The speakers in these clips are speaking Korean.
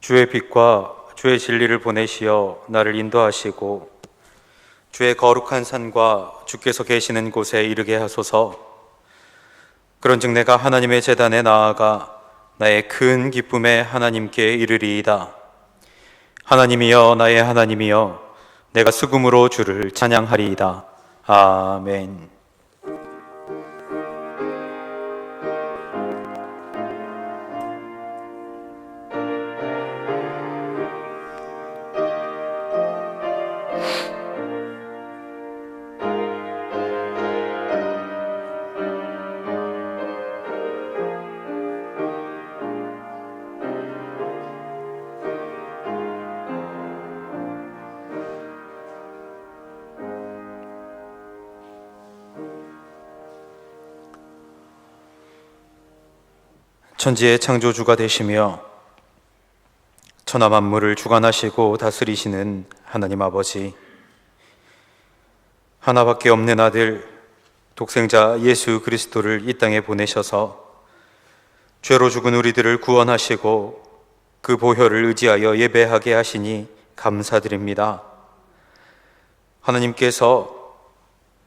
주의 빛과 주의 진리를 보내시어 나를 인도하시고 주의 거룩한 산과 주께서 계시는 곳에 이르게 하소서. 그런즉 내가 하나님의 제단에 나아가 나의 큰 기쁨에 하나님께 이르리이다. 하나님이여, 나의 하나님이여, 내가 수금으로 주를 찬양하리이다. 아멘. 천지의 창조주가 되시며 천하 만물을 주관하시고 다스리시는 하나님 아버지, 하나밖에 없는 아들 독생자 예수 그리스도를 이 땅에 보내셔서 죄로 죽은 우리들을 구원하시고 그 보혈을 의지하여 예배하게 하시니 감사드립니다. 하나님께서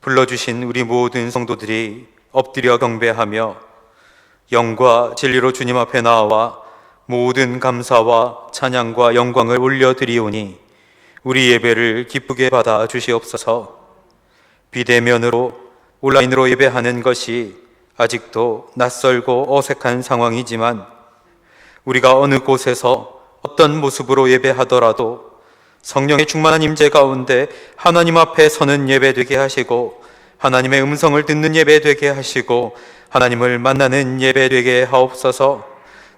불러주신 우리 모든 성도들이 엎드려 경배하며 영과 진리로 주님 앞에 나와 모든 감사와 찬양과 영광을 올려드리오니 우리 예배를 기쁘게 받아 주시옵소서. 비대면으로 온라인으로 예배하는 것이 아직도 낯설고 어색한 상황이지만 우리가 어느 곳에서 어떤 모습으로 예배하더라도 성령의 충만한 임재 가운데 하나님 앞에 서는 예배 되게 하시고 하나님의 음성을 듣는 예배 되게 하시고 하나님을 만나는 예배 되게 하옵소서.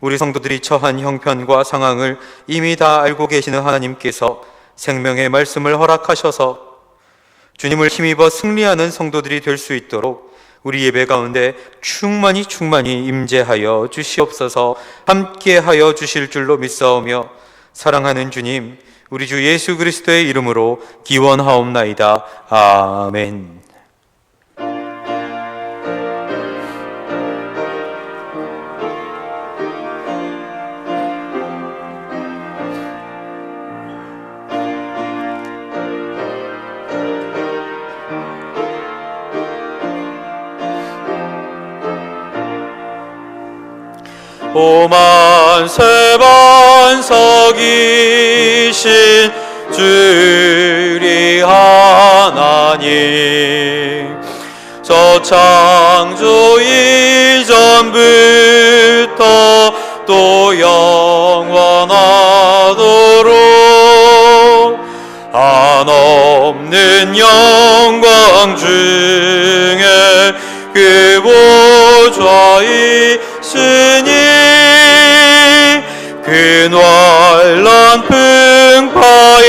우리 성도들이 처한 형편과 상황을 이미 다 알고 계시는 하나님께서 생명의 말씀을 허락하셔서 주님을 힘입어 승리하는 성도들이 될 수 있도록 우리 예배 가운데 충만히 임재하여 주시옵소서. 함께하여 주실 줄로 믿사오며 사랑하는 주님, 우리 주 예수 그리스도의 이름으로 기원하옵나이다. 아멘. 오만세 반석이신 주리 하나님, 저 창조 이전부터 또 영원하도록 한없는 영광 중에 그 보좌이시니 그 놀란 풍파에도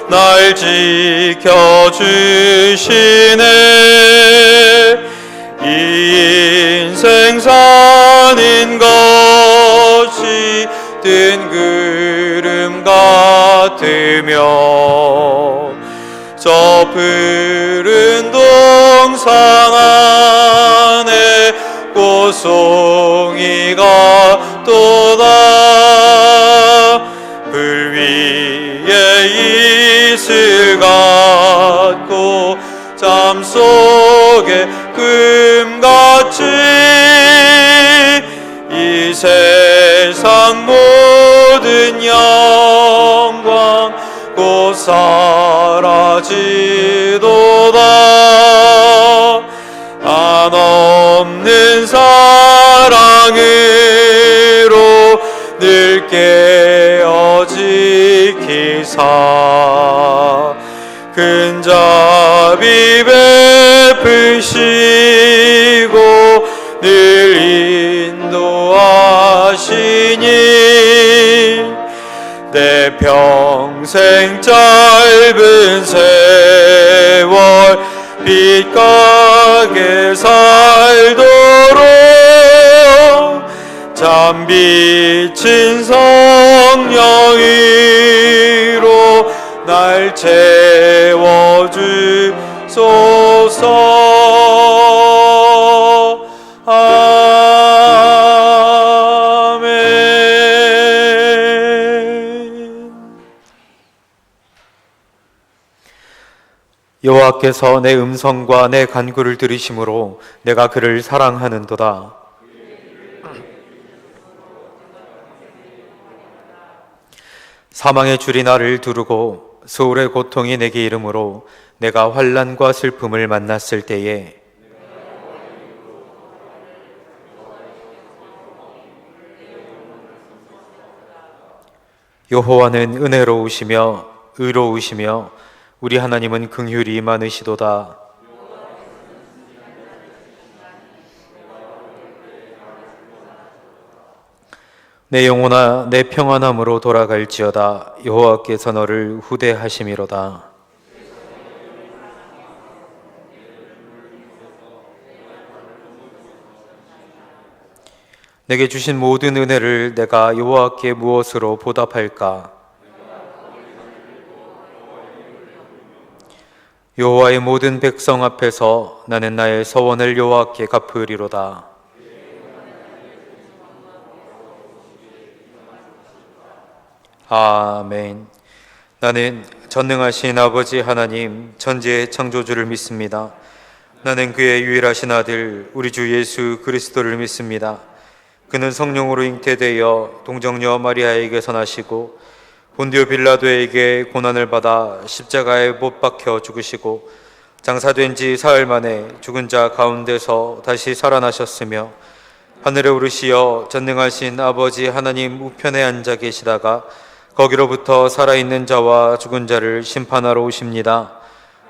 날 지켜주시네. 이 인생 사는 것이 뜬구름 같으며 저 푸른 동산 안에 꽃송이가 또다 불 위에 이슬 같고 잠 속에 꿈같이 이 세상 모든 영광 곧 사라지도다. 하사 큰 자비 베푸시고 늘 인도하시니 내 평생 짧은 세월 빛가게 살도록 참 비친 성령으로 날 채워주소서. 아멘. 여호와께서 내 음성과 내 간구를 들으심으로 내가 그를 사랑하는도다. 사망의 줄이 나를 두르고 소울의 고통이 내게 이름으로 내가 환난과 슬픔을 만났을 때에 여호와는 은혜로우시며 의로우시며 우리 하나님은 긍휼이 많으시도다. 내 영혼아 내 평안함으로 돌아갈지어다. 여호와께서 너를 후대하심이로다. 내게 주신 모든 은혜를 내가 여호와께 무엇으로 보답할까? 여호와의 모든 백성 앞에서 나는 나의 서원을 여호와께 갚으리로다. 아멘. 나는 전능하신 아버지 하나님 전지의 창조주를 믿습니다. 나는 그의 유일하신 아들 우리 주 예수 그리스도를 믿습니다. 그는 성령으로 잉태되어 동정녀 마리아에게서 나시고 본디오 빌라도에게 고난을 받아 십자가에 못 박혀 죽으시고 장사된 지 사흘 만에 죽은 자 가운데서 다시 살아나셨으며 하늘에 오르시어 전능하신 아버지 하나님 우편에 앉아 계시다가 거기로부터 살아있는 자와 죽은 자를 심판하러 오십니다.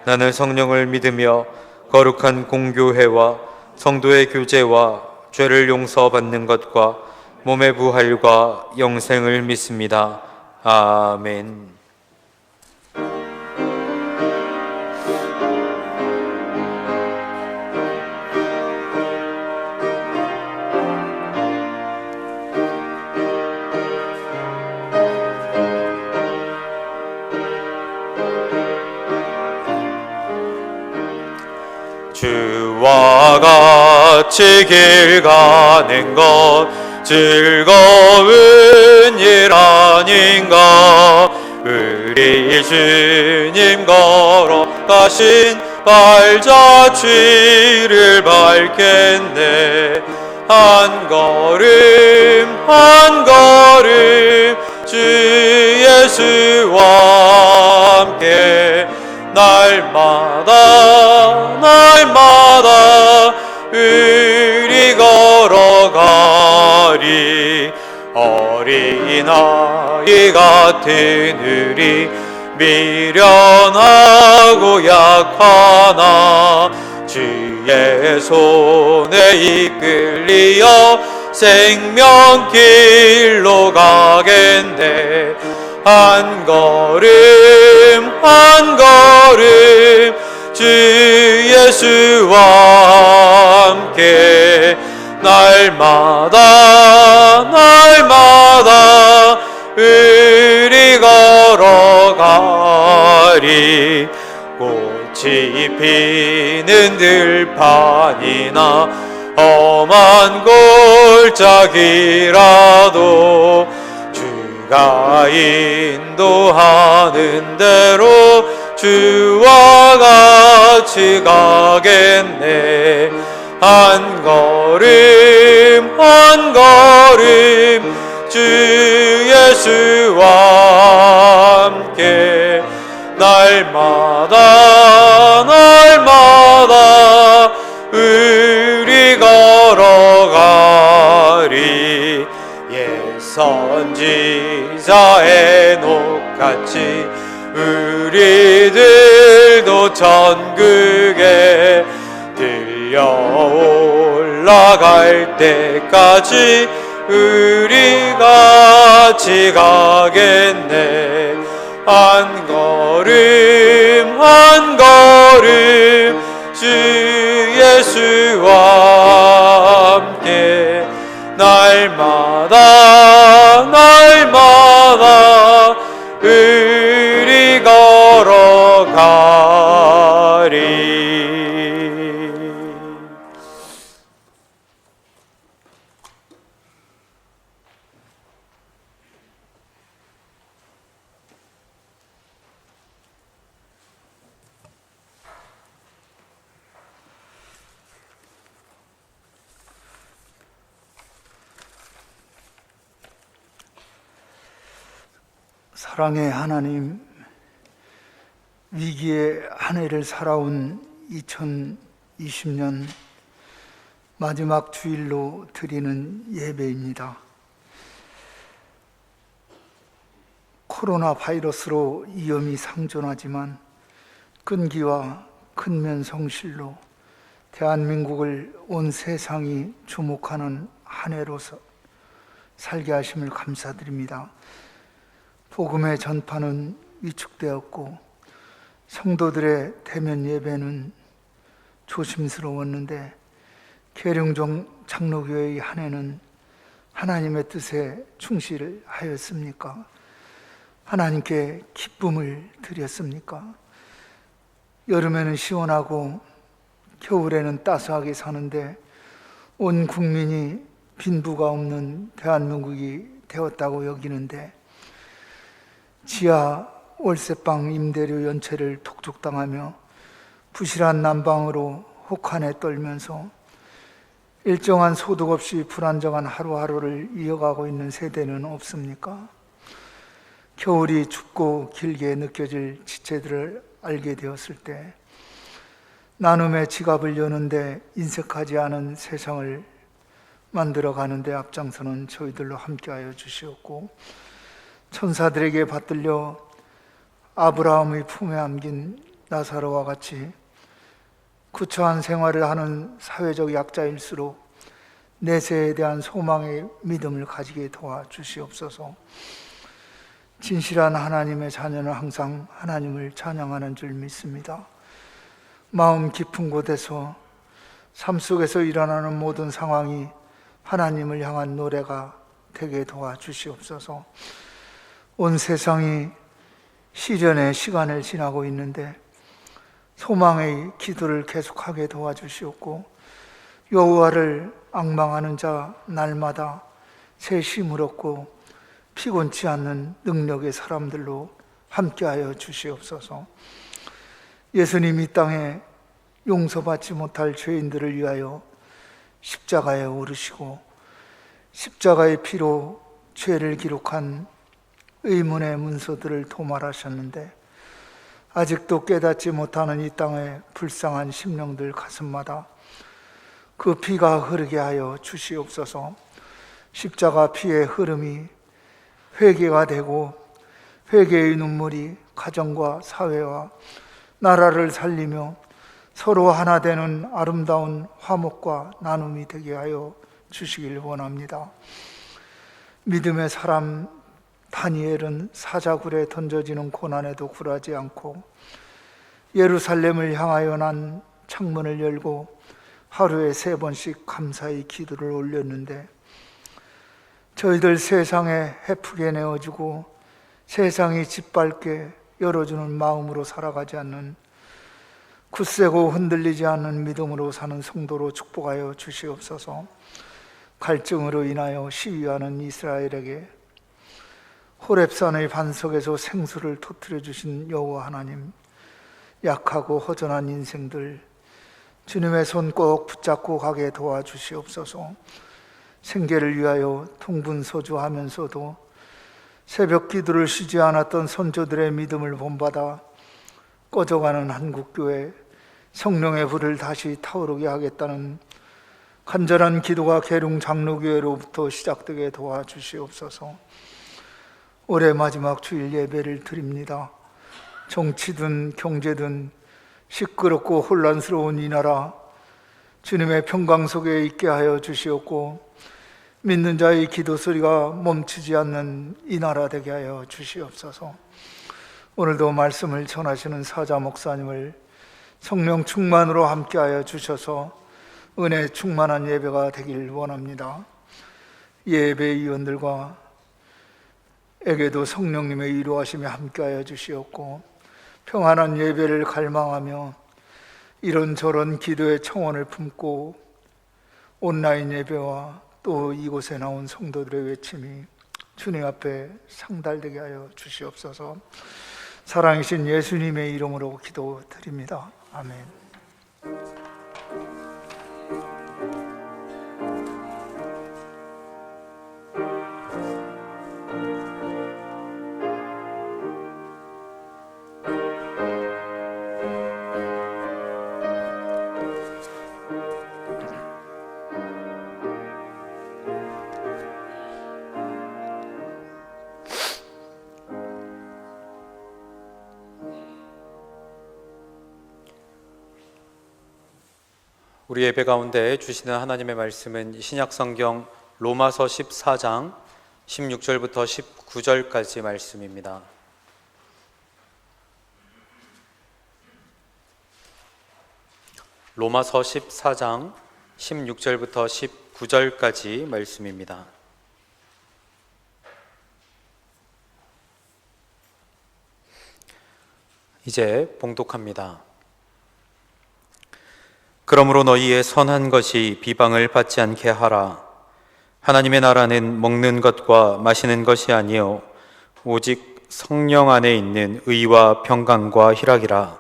나는 성령을 믿으며 거룩한 공교회와 성도의 교제와 죄를 용서받는 것과 몸의 부활과 영생을 믿습니다. 아멘. 주와 같이 길 가는 것 즐거운 일 아닌가. 우리 주님 걸어가신 발자취를 밟겠네. 한 걸음 한 걸음 주 예수와 함께 날마다 우리 걸어가리. 어린아이 같은 우리 미련하고 약하나 주의 손에 이끌리어 생명길로 가겠네. 한 걸음 한 걸음 주 예수와 함께 날마다 우리 걸어가리. 꽃이 피는 들판이나 험한 골짜기라도 주가 인도하는 대로 주와 같이 가겠네. 한 걸음 한 걸음 주 예수와 함께 날마다 우리 걸어가리. 옛 선지자의 녹같이 우리들도 천국에 들려 올라갈 때까지 우리 같이 가겠네. 한 걸음 한 걸음 주 예수와 함께 날마다 날마다 우리 걸어가리. 사랑의 하나님, 위기의 한 해를 살아온 2020년 마지막 주일로 드리는 예배입니다. 코로나 바이러스로 위험이 상존하지만 끈기와 근면 성실로 대한민국을 온 세상이 주목하는 한 해로서 살게 하심을 감사드립니다. 복음의 전파는 위축되었고 성도들의 대면 예배는 조심스러웠는데 계룡정 장로교회의 한 해는 하나님의 뜻에 충실하였습니까? 하나님께 기쁨을 드렸습니까? 여름에는 시원하고 겨울에는 따스하게 사는데 온 국민이 빈부가 없는 대한민국이 되었다고 여기는데 지하 월세방 임대료 연체를 독촉당하며 부실한 난방으로 혹한에 떨면서 일정한 소득 없이 불안정한 하루하루를 이어가고 있는 세대는 없습니까? 겨울이 춥고 길게 느껴질 지체들을 알게 되었을 때 나눔의 지갑을 여는데 인색하지 않은 세상을 만들어가는데 앞장서는 저희들로 함께하여 주시었고 천사들에게 받들려 아브라함의 품에 안긴 나사로와 같이 구차한 생활을 하는 사회적 약자일수록 내세에 대한 소망의 믿음을 가지게 도와주시옵소서. 진실한 하나님의 자녀는 항상 하나님을 찬양하는 줄 믿습니다. 마음 깊은 곳에서 삶 속에서 일어나는 모든 상황이 하나님을 향한 노래가 되게 도와주시옵소서. 온 세상이 시련의 시간을 지나고 있는데 소망의 기도를 계속하게 도와주시옵고 여호와를 앙망하는 자 날마다 새 힘을 얻고 피곤치 않는 능력의 사람들로 함께하여 주시옵소서. 예수님 이 땅에 용서받지 못할 죄인들을 위하여 십자가에 오르시고 십자가의 피로 죄를 기록한 의문의 문서들을 도말하셨는데 아직도 깨닫지 못하는 이 땅의 불쌍한 심령들 가슴마다 그 피가 흐르게 하여 주시옵소서. 십자가 피의 흐름이 회개가 되고 회개의 눈물이 가정과 사회와 나라를 살리며 서로 하나 되는 아름다운 화목과 나눔이 되게 하여 주시길 원합니다. 믿음의 사람 다니엘은 사자굴에 던져지는 고난에도 굴하지 않고 예루살렘을 향하여 난 창문을 열고 하루에 3번씩 감사의 기도를 올렸는데 저희들 세상에 헤프게 내어주고 세상이 짓밟게 열어주는 마음으로 살아가지 않는 굳세고 흔들리지 않는 믿음으로 사는 성도로 축복하여 주시옵소서. 갈증으로 인하여 시위하는 이스라엘에게 호렙산의 반석에서 생수를 터뜨려 주신 여호와 하나님, 약하고 허전한 인생들 주님의 손 꼭 붙잡고 가게 도와주시옵소서. 생계를 위하여 통분서주하면서도 새벽 기도를 쉬지 않았던 선조들의 믿음을 본받아 꺼져가는 한국교회 성령의 불을 다시 타오르게 하겠다는 간절한 기도가 계룡 장로교회로부터 시작되게 도와주시옵소서. 올해 마지막 주일 예배를 드립니다. 정치든 경제든 시끄럽고 혼란스러운 이 나라 주님의 평강 속에 있게 하여 주시옵고, 믿는 자의 기도 소리가 멈추지 않는 이 나라 되게 하여 주시옵소서. 오늘도 말씀을 전하시는 사자 목사님을 성령 충만으로 함께하여 주셔서 은혜 충만한 예배가 되길 원합니다. 예배위원들과 에게도 성령님의 이루하심에 함께하여 주시옵고, 평안한 예배를 갈망하며 이런저런 기도의 청원을 품고 온라인 예배와 또 이곳에 나온 성도들의 외침이 주님 앞에 상달되게 하여 주시옵소서. 사랑이신 예수님의 이름으로 기도드립니다. 아멘. 우리 예배 가운데 주시는 하나님의 말씀은 신약성경 로마서 14장 16절부터 19절까지 말씀입니다. 로마서 14장 16절부터 19절까지 말씀입니다. 이제 봉독합니다. 그러므로 너희의 선한 것이 비방을 받지 않게 하라. 하나님의 나라는 먹는 것과 마시는 것이 아니요 오직 성령 안에 있는 의와 평강과 희락이라.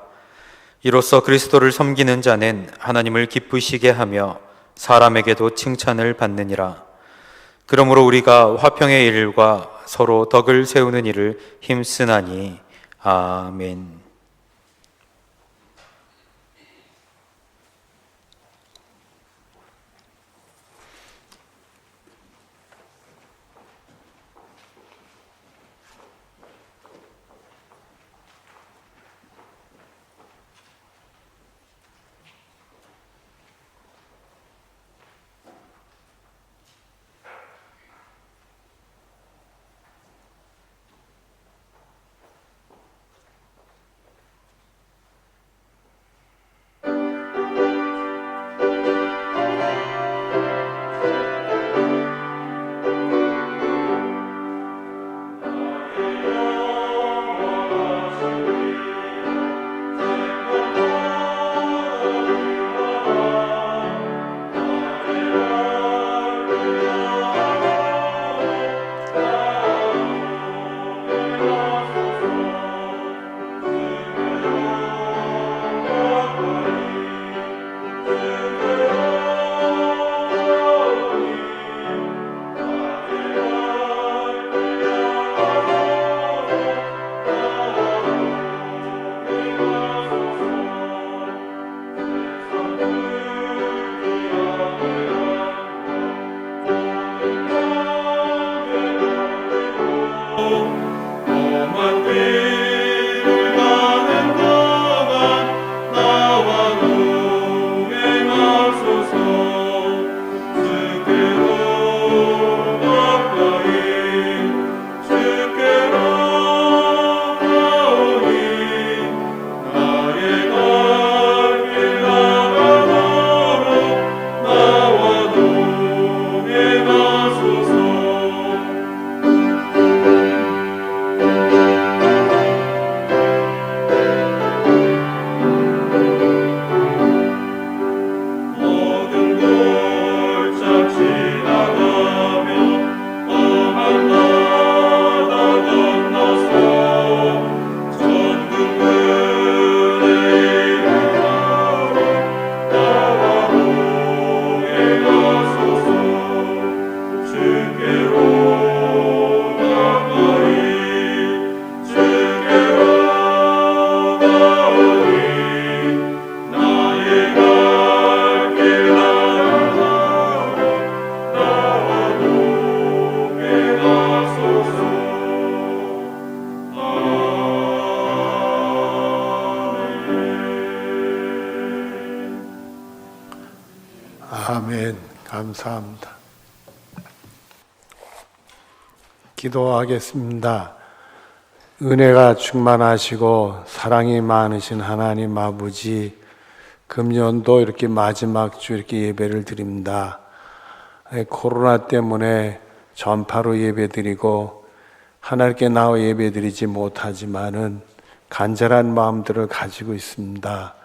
이로써 그리스도를 섬기는 자는 하나님을 기쁘시게 하며 사람에게도 칭찬을 받느니라. 그러므로 우리가 화평의 일과 서로 덕을 세우는 일을 힘쓰나니. 아멘. 아멘. 감사합니다. 기도하겠습니다. 은혜가 충만하시고 사랑이 많으신 하나님 아버지, 금년도 이렇게 마지막 주 이렇게 예배를 드립니다. 코로나 때문에 전파로 예배드리고 하나님께 나와 예배드리지 못하지만은 간절한 마음들을 가지고 있습니다.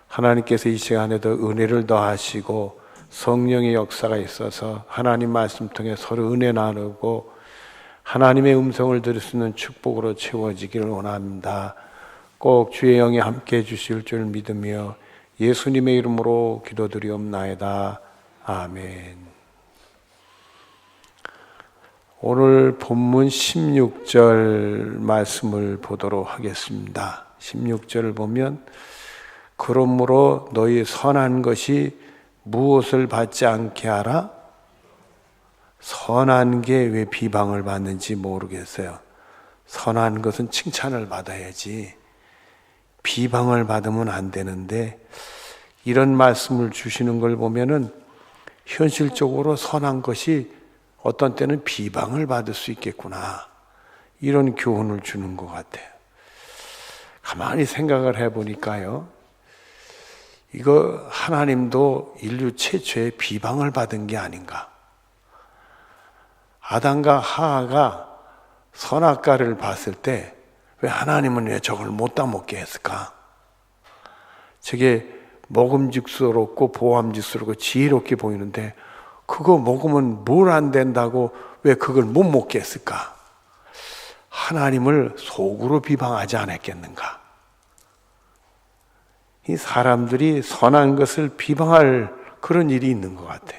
하나님께서 이 시간에도 은혜를 더하시고 성령의 역사가 있어서 하나님 말씀 통해 서로 은혜 나누고 하나님의 음성을 들을 수 있는 축복으로 채워지기를 원합니다. 꼭 주의 영이 함께해 주실 줄 믿으며 예수님의 이름으로 기도드리옵나이다. 아멘. 오늘 본문 16절 말씀을 보도록 하겠습니다. 16절을 보면 그러므로 너희 선한 것이 무엇을 받지 않게 하라? 선한 게 왜 비방을 받는지 모르겠어요. 선한 것은 칭찬을 받아야지 비방을 받으면 안 되는데 이런 말씀을 주시는 걸 보면은 현실적으로 선한 것이 어떤 때는 비방을 받을 수 있겠구나, 이런 교훈을 주는 것 같아요. 가만히 생각을 해보니까요, 이거 하나님도 인류 최초의 비방을 받은 게 아닌가. 아담과 하하가 선악과를 봤을 때 왜 하나님은 왜 저걸 못 따먹게 했을까? 저게 먹음직스럽고 보암직스럽고 지혜롭게 보이는데 그거 먹으면 뭘 안 된다고 왜 그걸 못 먹게 했을까? 하나님을 속으로 비방하지 않았겠는가? 이 사람들이 선한 것을 비방할 그런 일이 있는 것 같아.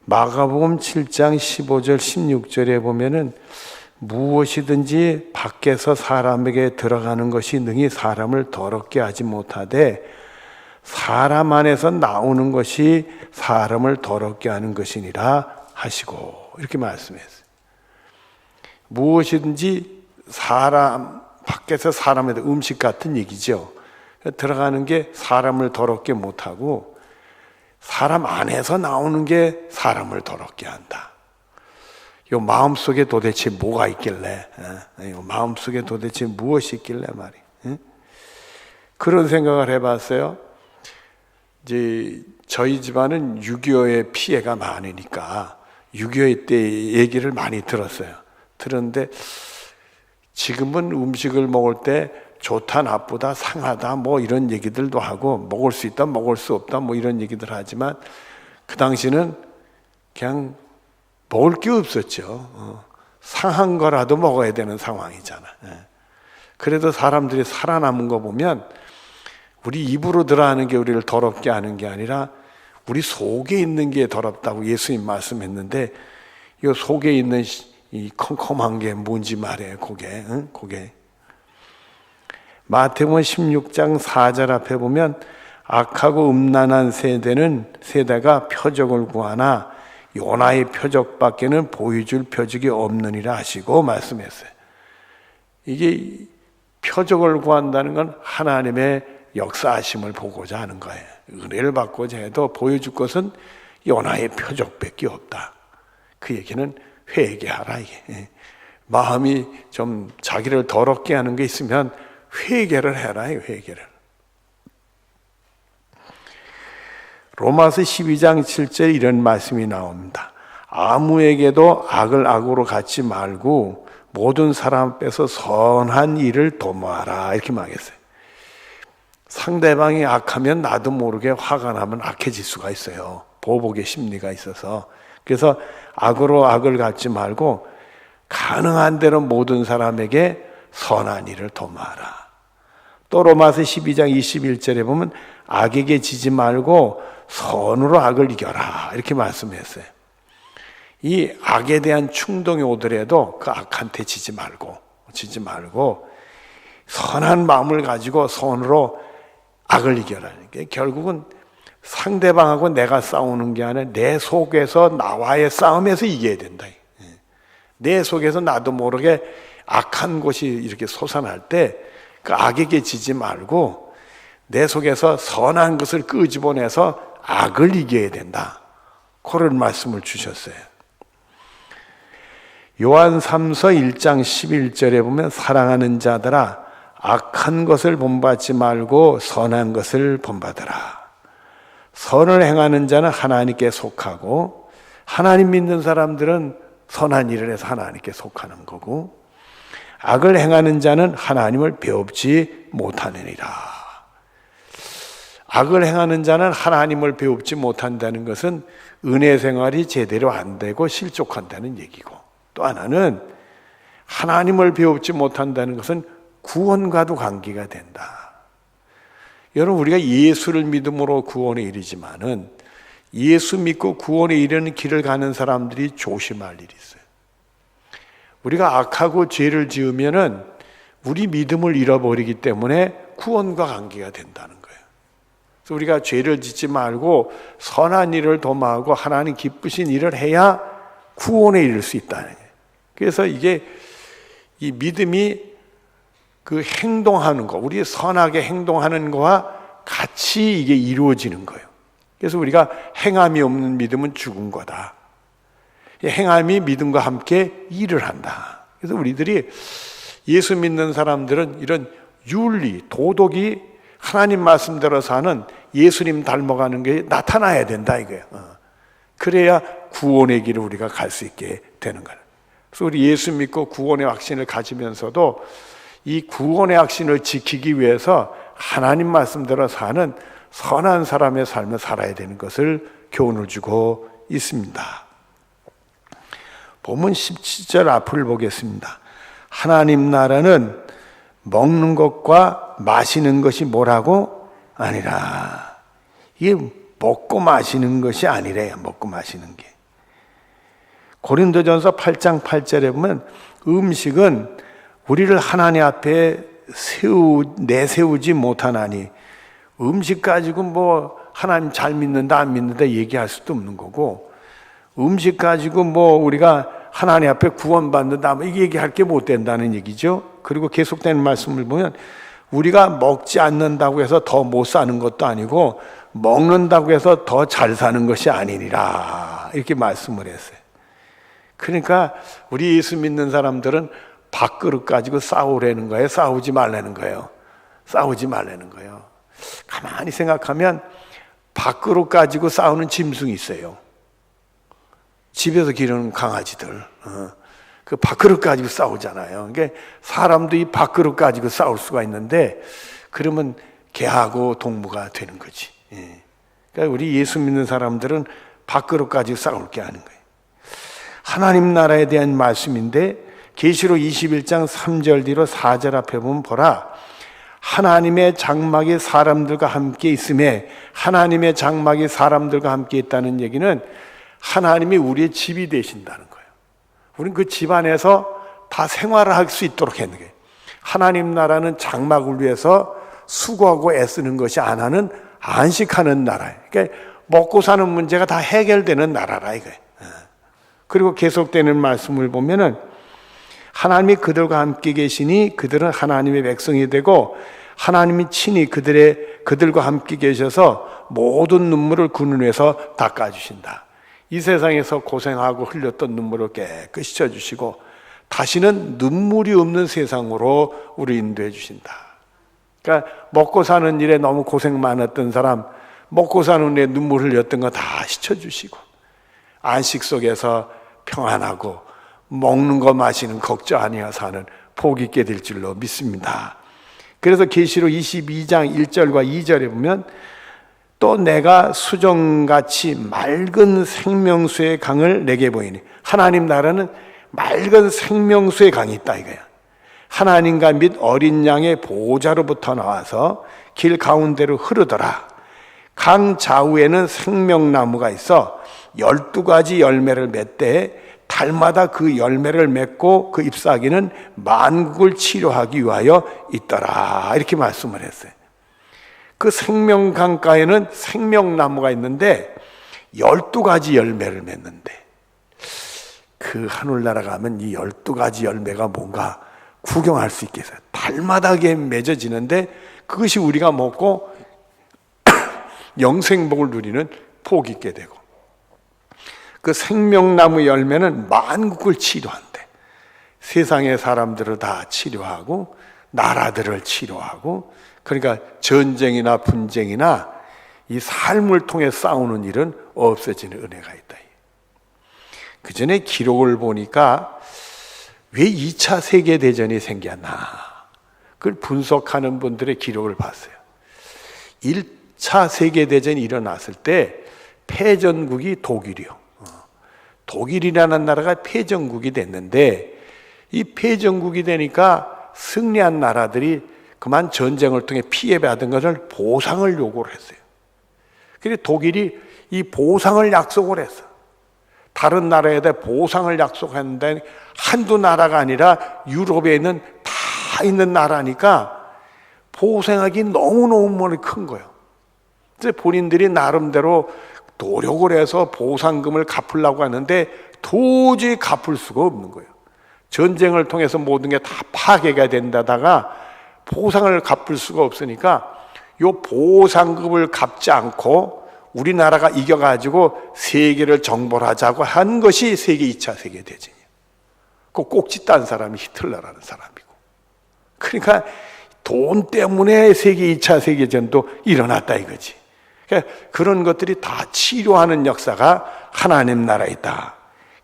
마가복음 7장 15절 16절에 보면은 무엇이든지 밖에서 사람에게 들어가는 것이 능히 사람을 더럽게 하지 못하되 사람 안에서 나오는 것이 사람을 더럽게 하는 것이니라 하시고, 이렇게 말씀했어요. 무엇이든지 사람 밖에서 사람에게, 음식 같은 얘기죠. 들어가는 게 사람을 더럽게 못하고 사람 안에서 나오는 게 사람을 더럽게 한다. 요 마음속에 도대체 뭐가 있길래, 요 마음속에 도대체 무엇이 있길래 말이에요. 그런 생각을 해봤어요. 이제 저희 집안은 6.25의 피해가 많으니까 6.25 때 얘기를 많이 들었어요. 들었는데 지금은 음식을 먹을 때 좋다 나쁘다 상하다 뭐 이런 얘기들도 하고 먹을 수 있다 먹을 수 없다 뭐 이런 얘기들 하지만 그 당시는 그냥 먹을 게 없었죠. 상한 거라도 먹어야 되는 상황이잖아. 그래도 사람들이 살아남은 거 보면 우리 입으로 들어가는 게 우리를 더럽게 하는 게 아니라 우리 속에 있는 게 더럽다고 예수님 말씀했는데, 이 속에 있는 이 컴컴한 게 뭔지 말해요. 그게. 마태복음 16장 4절 앞에 보면 악하고 음란한 세대가 표적을 구하나 요나의 표적밖에는 보여줄 표적이 없느니라 하시고 말씀했어요. 이게 표적을 구한다는 건 하나님의 역사하심을 보고자 하는 거예요. 은혜를 받고자 해도 보여줄 것은 요나의 표적밖에 없다. 그 얘기는 회개하라, 이게. 마음이 좀 자기를 더럽게 하는 게 있으면 회개를 해라, 회개를. 로마서 12장 7절 이런 말씀이 나옵니다. 아무에게도 악을 악으로 갚지 말고 모든 사람 앞에서 선한 일을 도모하라, 이렇게 말했어요. 상대방이 악하면 나도 모르게 화가 나면 악해질 수가 있어요. 보복의 심리가 있어서. 그래서 악으로 악을 갚지 말고 가능한 대로 모든 사람에게 선한 일을 도모하라. 또 로마서 12장 21절에 보면 악에게 지지 말고 선으로 악을 이겨라, 이렇게 말씀했어요. 이 악에 대한 충동이 오더라도 그 악한테 지지 말고 선한 마음을 가지고 선으로 악을 이겨라. 그러니까 결국은 상대방하고 내가 싸우는 게 아니라 내 속에서 나와의 싸움에서 이겨야 된다. 내 속에서 나도 모르게 악한 것이 이렇게 솟아날 때 그 악에게 지지 말고 내 속에서 선한 것을 끄집어내서 악을 이겨야 된다. 그런 말씀을 주셨어요. 요한 3서 1장 11절에 보면 사랑하는 자들아 악한 것을 본받지 말고 선한 것을 본받으라. 선을 행하는 자는 하나님께 속하고 하나님 믿는 사람들은 선한 일을 해서 하나님께 속하는 거고 악을 행하는 자는 하나님을 배웁지 못하느니라. 악을 행하는 자는 하나님을 배웁지 못한다는 것은 은혜 생활이 제대로 안 되고 실족한다는 얘기고, 또 하나는 하나님을 배웁지 못한다는 것은 구원과도 관계가 된다. 여러분, 우리가 예수를 믿음으로 구원에 이르지만은 예수 믿고 구원에 이르는 길을 가는 사람들이 조심할 일이 있어요. 우리가 악하고 죄를 지으면은 우리 믿음을 잃어버리기 때문에 구원과 관계가 된다는 거예요. 그래서 우리가 죄를 짓지 말고 선한 일을 도모하고 하나님 기쁘신 일을 해야 구원에 이를 수 있다는 거예요. 그래서 이게 이 믿음이 그 행동하는 거, 우리 선하게 행동하는 거와 같이 이게 이루어지는 거예요. 그래서 우리가 행함이 없는 믿음은 죽은 거다. 행함이 믿음과 함께 일을 한다. 그래서 우리들이 예수 믿는 사람들은 이런 윤리, 도덕이 하나님 말씀대로 사는 예수님 닮아가는 게 나타나야 된다 이거예요. 그래야 구원의 길을 우리가 갈 수 있게 되는 거예요. 그래서 우리 예수 믿고 구원의 확신을 가지면서도 이 구원의 확신을 지키기 위해서 하나님 말씀대로 사는 선한 사람의 삶을 살아야 되는 것을 교훈을 주고 있습니다. 본문 17절 앞을 보겠습니다. 하나님 나라는 먹는 것과 마시는 것이 뭐라고? 아니라. 이게 먹고 마시는 것이 아니래요. 먹고 마시는 게. 고린도전서 8장 8절에 보면 음식은 우리를 하나님 앞에 내세우지 못하나니, 음식 가지고 뭐 하나님 잘 믿는다 안 믿는다 얘기할 수도 없는 거고, 음식 가지고 뭐 우리가 하나님 앞에 구원받는다 뭐 이게 얘기할 게 못 된다는 얘기죠. 그리고 계속되는 말씀을 보면 우리가 먹지 않는다고 해서 더 못 사는 것도 아니고 먹는다고 해서 더 잘 사는 것이 아니니라, 이렇게 말씀을 했어요. 그러니까 우리 예수 믿는 사람들은 밥그릇 가지고 싸우라는 거예요? 싸우지 말라는 거예요? 싸우지 말라는 거예요. 가만히 생각하면 밥그릇 가지고 싸우는 짐승이 있어요. 집에서 기르는 강아지들, 그 밥그릇 가지고 싸우잖아요. 그러니까 사람도 이 밥그릇 가지고 싸울 수가 있는데, 그러면 개하고 동무가 되는 거지. 그러니까 우리 예수 믿는 사람들은 밥그릇 가지고 싸울 게 아닌 거예요. 하나님 나라에 대한 말씀인데, 계시록 21장 3절 뒤로 4절 앞에 보면 보라, 하나님의 장막이 사람들과 함께 있음에, 하나님의 장막이 사람들과 함께 있다는 얘기는 하나님이 우리의 집이 되신다는 거예요. 우리는 그 집 안에서 다 생활을 할 수 있도록 했는 거예요. 하나님 나라는 장막을 위해서 수고하고 애쓰는 것이 아니라는 안식하는 나라예요. 그러니까 먹고 사는 문제가 다 해결되는 나라라 이거예요. 그리고 계속되는 말씀을 보면은 하나님이 그들과 함께 계시니 그들은 하나님의 백성이 되고 하나님이 친히 그들과 함께 계셔서 모든 눈물을 그 눈에서 닦아주신다. 이 세상에서 고생하고 흘렸던 눈물을 깨끗이 씻어주시고 다시는 눈물이 없는 세상으로 우리 인도해 주신다. 그러니까 먹고 사는 일에 너무 고생 많았던 사람, 먹고 사는 일에 눈물 흘렸던 거 다 씻어주시고 안식 속에서 평안하고 먹는 거 마시는 걱정 아니야 사는 복 있게 될 줄로 믿습니다. 그래서 계시록 22장 1절과 2절에 보면 또 내가 수정같이 맑은 생명수의 강을 내게 보이니, 하나님 나라는 맑은 생명수의 강이 있다 이거야. 하나님과 및 어린 양의 보호자로부터 나와서 길 가운데로 흐르더라. 강 좌우에는 생명나무가 있어 12가지 열매를 맺되 달마다 그 열매를 맺고 그 잎사귀는 만국을 치료하기 위하여 있더라, 이렇게 말씀을 했어요. 그 생명강가에는 생명나무가 있는데 12가지 열매를 맺는데, 그 하늘나라 가면 이 12가지 열매가 뭔가 구경할 수 있겠어요. 달마다 맺어지는데 그것이 우리가 먹고 영생복을 누리는 복이 있게 되고, 그 생명나무 열매는 만국을 치료한대. 세상의 사람들을 다 치료하고 나라들을 치료하고, 그러니까 전쟁이나 분쟁이나 이 삶을 통해 싸우는 일은 없어지는 은혜가 있다. 그 전에 기록을 보니까 왜 2차 세계대전이 생겼나, 그걸 분석하는 분들의 기록을 봤어요. 1차 세계대전이 일어났을 때 패전국이 독일이요. 독일이라는 나라가 패전국이 됐는데, 이 패전국이 되니까 승리한 나라들이 그만 전쟁을 통해 피해받은 것을 보상을 요구를 했어요. 그래서 독일이 이 보상을 약속을 했어. 다른 나라에 대해 보상을 약속했는데 한두 나라가 아니라 유럽에 있는 다 있는 나라니까 보상하기 너무너무 큰 거예요. 그래서 본인들이 나름대로 노력을 해서 보상금을 갚으려고 하는데 도저히 갚을 수가 없는 거예요. 전쟁을 통해서 모든 게 다 파괴가 된다다가 보상을 갚을 수가 없으니까 이 보상금을 갚지 않고 우리나라가 이겨가지고 세계를 정벌하자고 한 것이 세계 2차 세계대전이에요. 그 꼭지 딴 사람이 히틀러라는 사람이고. 그러니까 돈 때문에 세계 2차 세계전도 일어났다 이거지. 그러니까 그런 것들이 다 치료하는 역사가 하나님 나라에 있다.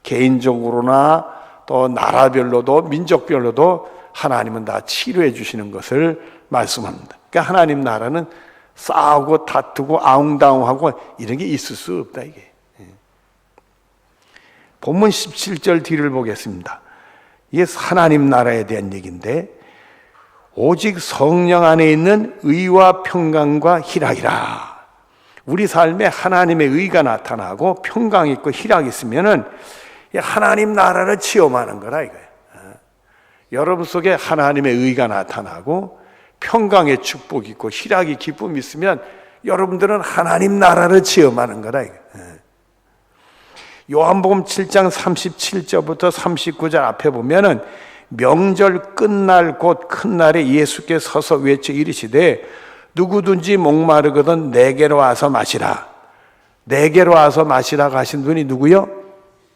개인적으로나 또 나라별로도 민족별로도 하나님은 다 치료해 주시는 것을 말씀합니다. 그러니까 하나님 나라는 싸우고 다투고 아웅다웅하고 이런 게 있을 수 없다 이게. 본문 17절 뒤를 보겠습니다. 이게 하나님 나라에 대한 얘기인데, 오직 성령 안에 있는 의와 평강과 희락이라. 우리 삶에 하나님의 의가 나타나고 평강이 있고 희락이 있으면은 하나님 나라를 체험하는 거라 이거예요. 여러분 속에 하나님의 의가 나타나고 평강의 축복이 있고 희락이 기쁨이 있으면 여러분들은 하나님 나라를 체험하는 거라 이거예요. 요한복음 7장 37절부터 39절 앞에 보면은 명절 끝날 곧 큰 날에 예수께 서서 외쳐 이르시되 누구든지 목마르거든 내게로 와서 마시라. 내게로 와서 마시라고 하신 분이 누구요?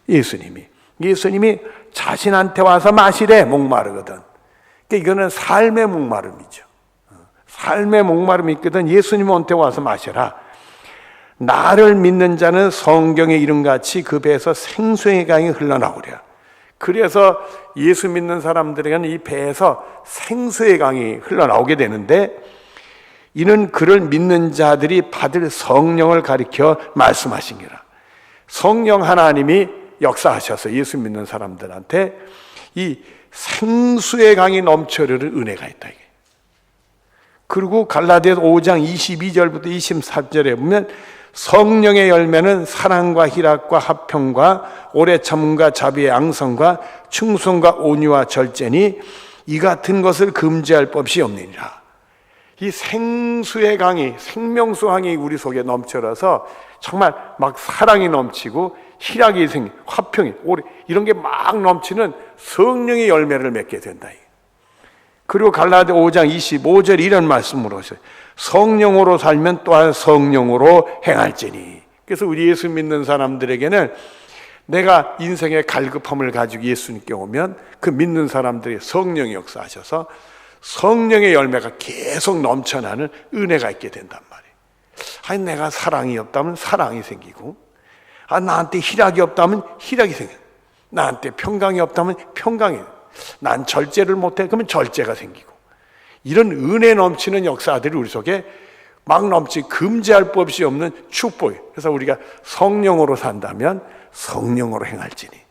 예수님이 자신한테 와서 마시래. 목마르거든. 그러니까 이거는 삶의 목마름이죠. 삶의 목마름이 있거든 예수님한테 와서 마셔라. 나를 믿는 자는 성경의 이름같이 그 배에서 생수의 강이 흘러나오랴. 그래서 예수 믿는 사람들에게는 이 배에서 생수의 강이 흘러나오게 되는데, 이는 그를 믿는 자들이 받을 성령을 가리켜 말씀하신 게라. 성령 하나님이 역사하셔서 예수 믿는 사람들한테 이 생수의 강이 넘쳐흐르는 은혜가 있다 이게. 그리고 갈라디아서 5장 22절부터 24절에 보면 성령의 열매는 사랑과 희락과 화평과 오래 참음과 자비의 양성과 충성과 온유와 절제니 이 같은 것을 금지할 법이 없느니라. 이 생수의 강이, 생명수 강이 우리 속에 넘쳐나서 정말 막 사랑이 넘치고 희락이 생기, 화평이, 오래 이런 게 막 넘치는 성령의 열매를 맺게 된다. 그리고 갈라디아 5장 25절 이런 말씀으로 하셔요. 성령으로 살면 또한 성령으로 행할지니. 그래서 우리 예수 믿는 사람들에게는 내가 인생의 갈급함을 가지고 예수님께 오면 그 믿는 사람들이 성령이 역사하셔서 성령의 열매가 계속 넘쳐나는 은혜가 있게 된단 말이에요. 아니 내가 사랑이 없다면 사랑이 생기고, 나한테 희락이 없다면 희락이 생겨요. 나한테 평강이 없다면 평강이, 난 절제를 못해 그러면 절제가 생기고, 이런 은혜 넘치는 역사들이 우리 속에 막 넘치 금지할 법 없이 없는 축복이에요. 그래서 우리가 성령으로 산다면 성령으로 행할지니.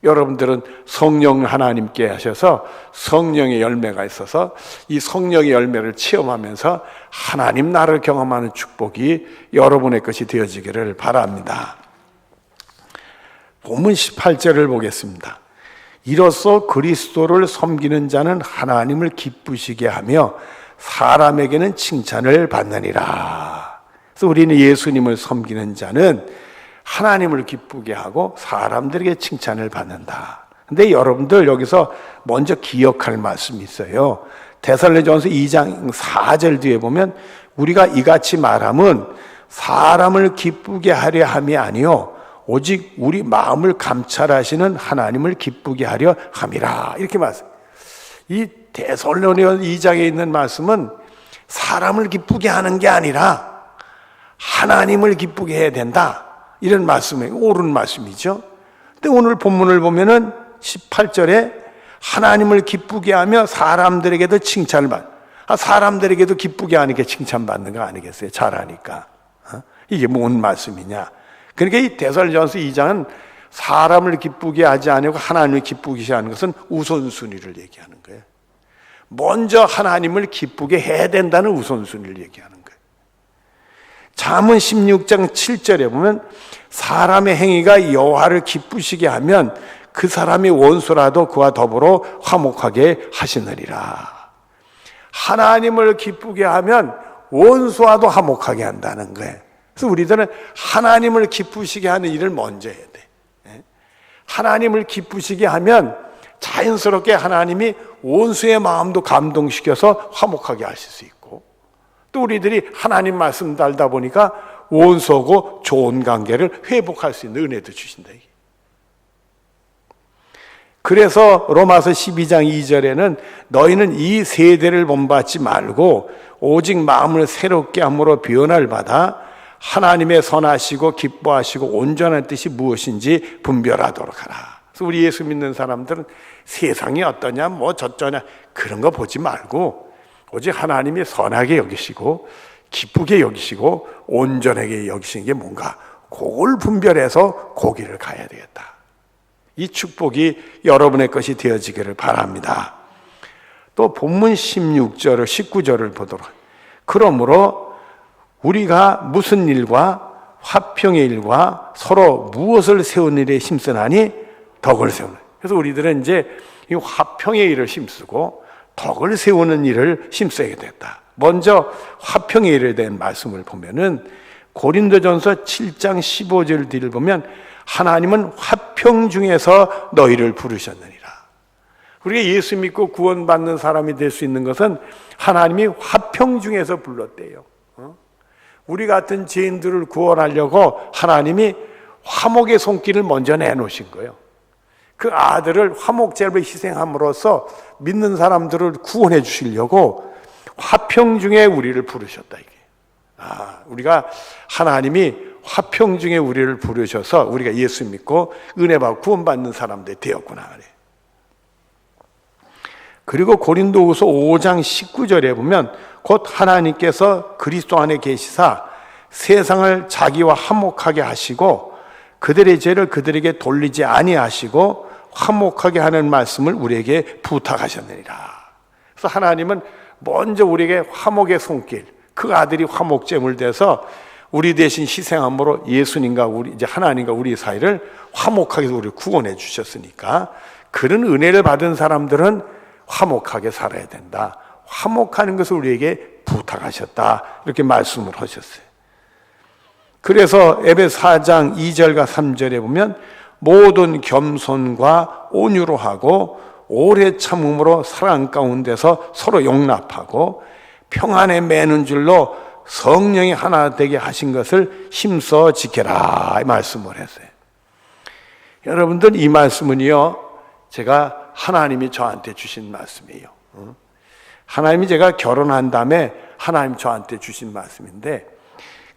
여러분들은 성령 하나님께 하셔서 성령의 열매가 있어서 이 성령의 열매를 체험하면서 하나님 나라를 경험하는 축복이 여러분의 것이 되어지기를 바랍니다. 본문 18절을 보겠습니다. 이로써 그리스도를 섬기는 자는 하나님을 기쁘시게 하며 사람에게는 칭찬을 받느니라. 그래서 우리는 예수님을 섬기는 자는 하나님을 기쁘게 하고 사람들에게 칭찬을 받는다. 근데 여러분들 여기서 먼저 기억할 말씀이 있어요. 데살로니가전서 2장 4절 뒤에 보면 우리가 이같이 말함은 사람을 기쁘게 하려 함이 아니요 오직 우리 마음을 감찰하시는 하나님을 기쁘게 하려 함이라. 이렇게 말씀. 이 데살로니가 2장에 있는 말씀은 사람을 기쁘게 하는 게 아니라 하나님을 기쁘게 해야 된다. 이런 말씀이 옳은 말씀이죠. 근데 오늘 본문을 보면은 18절에 하나님을 기쁘게 하며 사람들에게도 칭찬을 사람들에게도 기쁘게 하는 게 칭찬받는 거 아니겠어요? 잘하니까. 이게 뭔 말씀이냐? 그러니까 이 데살로니가서 2장은 사람을 기쁘게 하지 않고 하나님을 기쁘게 하는 것은 우선순위를 얘기하는 거예요. 먼저 하나님을 기쁘게 해야 된다는 우선순위를 얘기하는 거예요. 잠언 16장 7절에 보면 사람의 행위가 여호와를 기쁘시게 하면 그 사람의 원수라도 그와 더불어 화목하게 하시느니라. 하나님을 기쁘게 하면 원수와도 화목하게 한다는 거예요. 그래서 우리들은 하나님을 기쁘시게 하는 일을 먼저 해야 돼. 하나님을 기쁘시게 하면 자연스럽게 하나님이 원수의 마음도 감동시켜서 화목하게 하실 수 있고, 또 우리들이 하나님 말씀 달다 보니까 원수하고 좋은 관계를 회복할 수 있는 은혜도 주신다. 그래서 로마서 12장 2절에는 너희는 이 세대를 본받지 말고 오직 마음을 새롭게 함으로 변화를 받아 하나님의 선하시고 기뻐하시고 온전한 뜻이 무엇인지 분별하도록 하라. 그래서 우리 예수 믿는 사람들은 세상이 어떠냐 뭐 저쩌냐 그런 거 보지 말고 오직 하나님이 선하게 여기시고 기쁘게 여기시고 온전하게 여기시는 게 뭔가 그걸 분별해서 거기를 가야 되겠다. 이 축복이 여러분의 것이 되어지기를 바랍니다. 또 본문 16절을 19절을 보도록. 그러므로 우리가 무슨 일과 화평의 일과 서로 무엇을 세운 일에 힘쓰나니 덕을 세우는. 그래서 우리들은 이제 이 화평의 일을 힘쓰고 덕을 세우는 일을 힘써야 됐다. 먼저 화평의 일에 대한 말씀을 보면은 고린도전서 7장 15절 뒤를 보면 하나님은 화평 중에서 너희를 부르셨느니라. 우리가 예수 믿고 구원받는 사람이 될 수 있는 것은 하나님이 화평 중에서 불렀대요. 우리 같은 죄인들을 구원하려고 하나님이 화목의 손길을 먼저 내놓으신 거예요. 그 아들을 화목제로 희생함으로써 믿는 사람들을 구원해 주시려고 화평 중에 우리를 부르셨다. 이게. 우리가 하나님이 화평 중에 우리를 부르셔서 우리가 예수 믿고 은혜 받고 구원받는 사람들이 되었구나. 그리고 고린도후서 5장 19절에 보면 곧 하나님께서 그리스도 안에 계시사 세상을 자기와 화목하게 하시고 그들의 죄를 그들에게 돌리지 아니하시고 화목하게 하는 말씀을 우리에게 부탁하셨느니라. 그래서 하나님은 먼저 우리에게 화목의 손길, 그 아들이 화목제물 돼서 우리 대신 희생함으로 예수님과 우리 이제 하나님과 우리 사이를 화목하게 해서 우리를 구원해 주셨으니까 그런 은혜를 받은 사람들은 화목하게 살아야 된다. 화목하는 것을 우리에게 부탁하셨다. 이렇게 말씀을 하셨어요. 그래서 에베소 4장 2절과 3절에 보면 모든 겸손과 온유로 하고 오래 참음으로 사랑 가운데서 서로 용납하고 평안에 매는 줄로 성령이 하나 되게 하신 것을 힘써 지켜라. 이 말씀을 했어요. 여러분들 이 말씀은요, 제가 하나님이 저한테 주신 말씀이에요. 하나님이 제가 결혼한 다음에 하나님 저한테 주신 말씀인데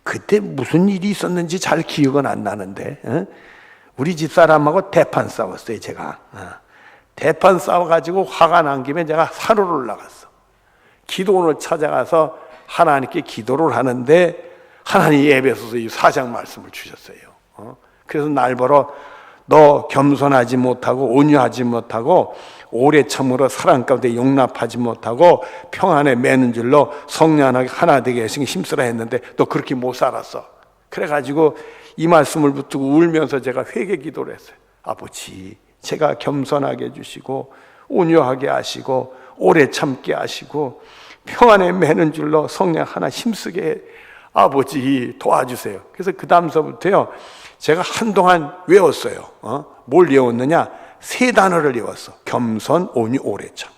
그때 무슨 일이 있었는지 잘 기억은 안 나는데 우리 집사람하고 대판 싸웠어요. 제가 대판 싸워가지고 화가 난 김에 제가 산으로 올라갔어. 기도원을 찾아가서 하나님께 기도를 하는데 하나님이 에베소서 이 4장 말씀을 주셨어요. 그래서 날 보러 너 겸손하지 못하고 온유하지 못하고 오래 참으로 사랑 가운데 용납하지 못하고 평안에 매는 줄로 성령 하나 되게 하시기 힘쓰라 했는데 너 그렇게 못 살았어. 그래가지고 이 말씀을 붙들고 울면서 제가 회개 기도를 했어요. 아버지, 제가 겸손하게 해주시고 온유하게 하시고 오래 참게 하시고 평안에 매는 줄로 성령 하나 힘쓰게 해. 아버지 도와주세요. 그래서 그 다음서부터요 제가 한동안 외웠어요. 뭘 외웠느냐? 3단어를 외웠어. 겸손, 온유, 오래 참.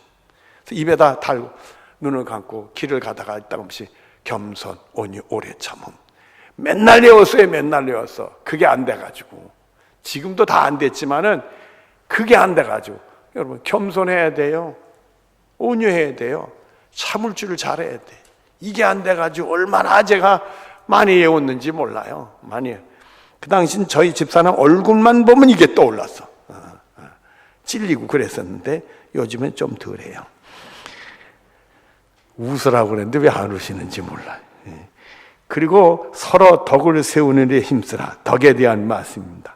그래서 입에다 달고 눈을 감고 길을 가다가 할 때 없이 겸손, 온유, 오래 참음. 맨날 외웠어요. 맨날 외웠어. 그게 안 돼가지고. 지금도 다 안 됐지만은 그게 안 돼가지고. 여러분, 겸손해야 돼요. 온유해야 돼요. 참을 줄을 잘해야 돼. 이게 안 돼가지고 얼마나 제가 많이 외웠는지 몰라요. 많이. 그 당시 저희 집사람 얼굴만 보면 이게 떠올랐어. 찔리고 그랬었는데 요즘엔 좀 덜해요. 웃으라고 그랬는데 왜 안 웃으시는지 몰라요. 그리고 서로 덕을 세우는 데 힘쓰라. 덕에 대한 말씀입니다.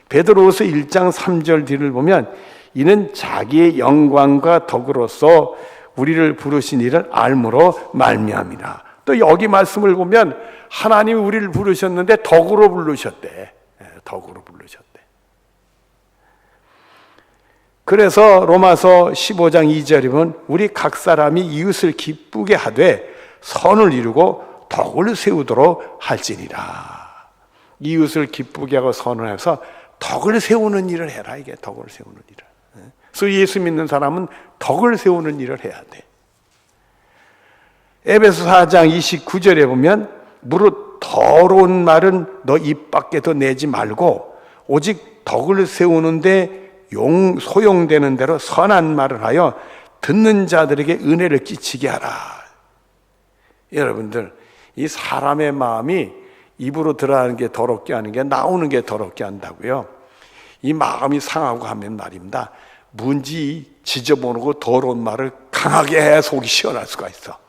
베드로후서 1장 3절 뒤를 보면 이는 자기의 영광과 덕으로서 우리를 부르신 이를 알므로 말미암이라. 또 여기 말씀을 보면 하나님이 우리를 부르셨는데 덕으로 부르셨대. 덕으로 부르셨대. 그래서 로마서 15장 2절에 보면 우리 각 사람이 이웃을 기쁘게 하되 선을 이루고 덕을 세우도록 할지니라. 이웃을 기쁘게 하고 선을 해서 덕을 세우는 일을 해라. 이게 덕을 세우는 일을. 그래서 예수 믿는 사람은 덕을 세우는 일을 해야 돼. 에베소 4장 29절에 보면 무릇 더러운 말은 너 입 밖에도 내지 말고 오직 덕을 세우는데 소용되는 대로 선한 말을 하여 듣는 자들에게 은혜를 끼치게 하라. 여러분들, 이 사람의 마음이 입으로 들어가는 게 더럽게 하는 게 나오는 게 더럽게 한다고요. 이 마음이 상하고 하면 말입니다. 문지 지저분하고 더러운 말을 강하게 해야 속이 시원할 수가 있어.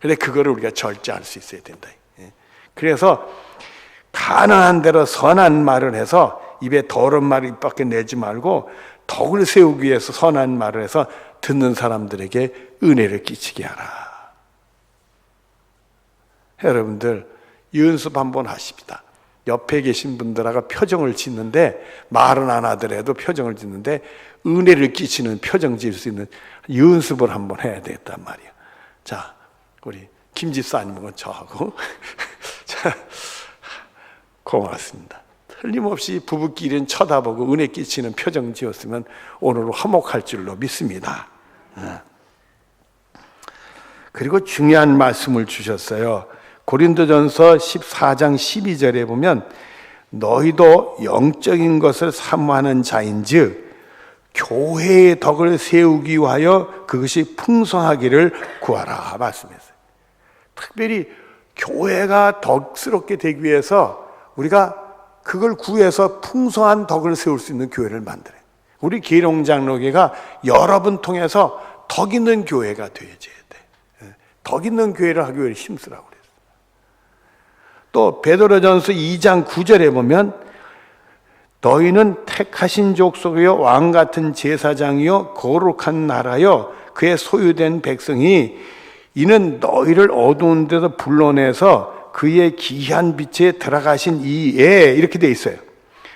근데 그거를 우리가 절제할 수 있어야 된다. 그래서 가능한 대로 선한 말을 해서 입에 더러운 말을 입 밖에 내지 말고 덕을 세우기 위해서 선한 말을 해서 듣는 사람들에게 은혜를 끼치게 하라. 여러분들 연습 한번 하십니다. 옆에 계신 분들하고 표정을 짓는데 말은 안 하더라도 표정을 짓는데 은혜를 끼치는 표정 지을 수 있는 연습을 한번 해야 되겠단 말이야. 자, 우리 김 집사님은 저하고 자, 고맙습니다. 틀림없이 부부끼리는 쳐다보고 은혜 끼치는 표정 지었으면 오늘은 화목할 줄로 믿습니다. 그리고 중요한 말씀을 주셨어요. 고린도전서 14장 12절에 보면 너희도 영적인 것을 사모하는 자인즉 교회의 덕을 세우기 위하여 그것이 풍성하기를 구하라 말씀했어요. 특별히 교회가 덕스럽게 되기 위해서 우리가 그걸 구해서 풍성한 덕을 세울 수 있는 교회를 만들어요. 우리 계룡장로교가 여러분 통해서 덕 있는 교회가 되어져야 돼. 덕 있는 교회를 하기 위해 힘쓰라고 그랬어요. 또 베드로전서 2장 9절에 보면 너희는 택하신 족속이요 왕 같은 제사장이요 거룩한 나라요 그의 소유된 백성이 이는 너희를 어두운 데서 불러내서 그의 기이한 빛에 들어가신 이에 이렇게 돼 있어요.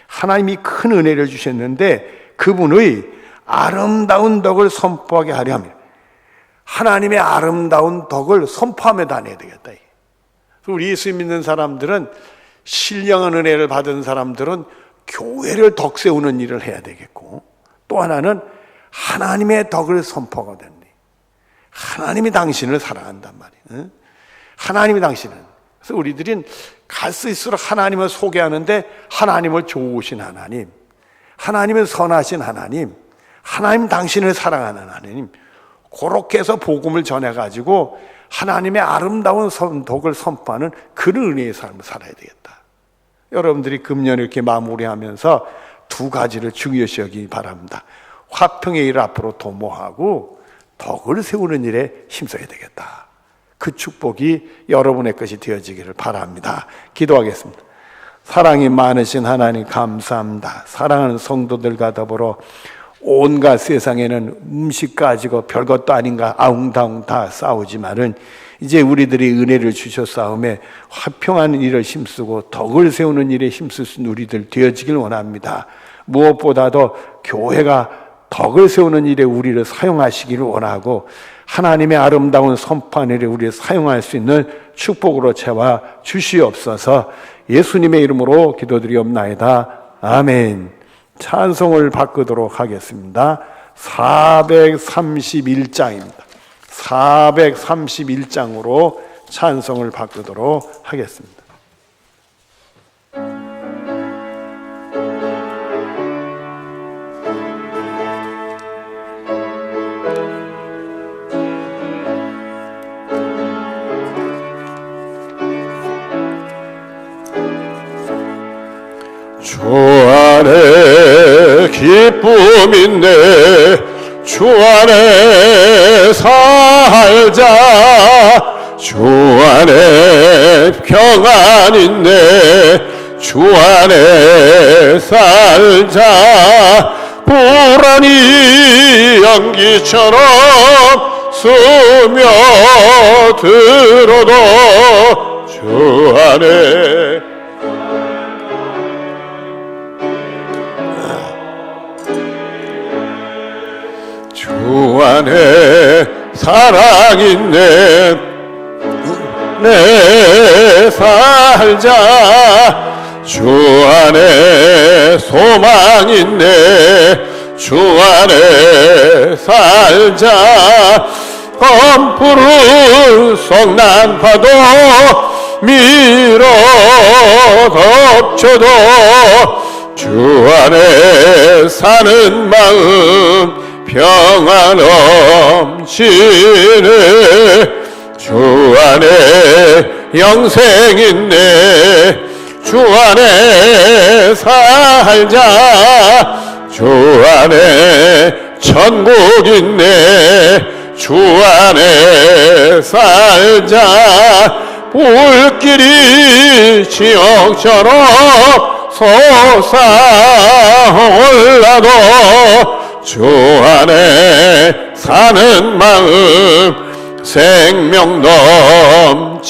하나님이 큰 은혜를 주셨는데 그분의 아름다운 덕을 선포하게 하려 합니다. 하나님의 아름다운 덕을 선포하며 다녀야 되겠다. 우리 예수 믿는 사람들은 신령한 은혜를 받은 사람들은 교회를 덕 세우는 일을 해야 되겠고 또 하나는 하나님의 덕을 선포하게 된다. 하나님이 당신을 사랑한단 말이에요. 하나님이 당신을. 그래서 우리들은 갈수있도록 하나님을 소개하는데 하나님을 좋으신 하나님, 하나님을 선하신 하나님, 하나님 당신을 사랑하는 하나님 그렇게 해서 복음을 전해가지고 하나님의 아름다운 덕을 선포하는 그런 은혜의 삶을 살아야 되겠다. 여러분들이 금년 이렇게 마무리하면서 두 가지를 중요시 여기기 바랍니다. 화평의 일 앞으로 도모하고 덕을 세우는 일에 힘써야 되겠다. 그 축복이 여러분의 것이 되어지기를 바랍니다. 기도하겠습니다. 사랑이 많으신 하나님 감사합니다. 사랑하는 성도들과 더불어 온갖 세상에는 음식 가지고 별것도 아닌가 아웅다웅 다 싸우지만은 이제 우리들이 은혜를 주셨사오매 화평한 일을 힘쓰고 덕을 세우는 일에 힘쓸 수 있는 우리들 되어지길 원합니다. 무엇보다도 교회가 덕을 세우는 일에 우리를 사용하시기를 원하고 하나님의 아름다운 선포한 일에 우리를 사용할 수 있는 축복으로 채워 주시옵소서. 예수님의 이름으로 기도드리옵나이다. 아멘. 찬송을 바꾸도록 하겠습니다. 431장입니다. 431장으로 찬송을 바꾸도록 하겠습니다. 주 안에 기쁨 있네 주 안에 살자 주 안에 평안 있네 주 안에 살자 불안이 연기처럼 스며들어도 주 안에 주 안에 사랑 있네 내 살자 주 안에 소망 있네 주 안에 살자 검푸른 성난파도 밀어 덮쳐도 주 안에 사는 마음 평안 넘치네 주 안에 영생 있네 주 안에 살자 주 안에 천국 있네 주 안에 살자 불길이 지옥처럼 솟아올라도 주 안에 사는 마음 생명 넘치네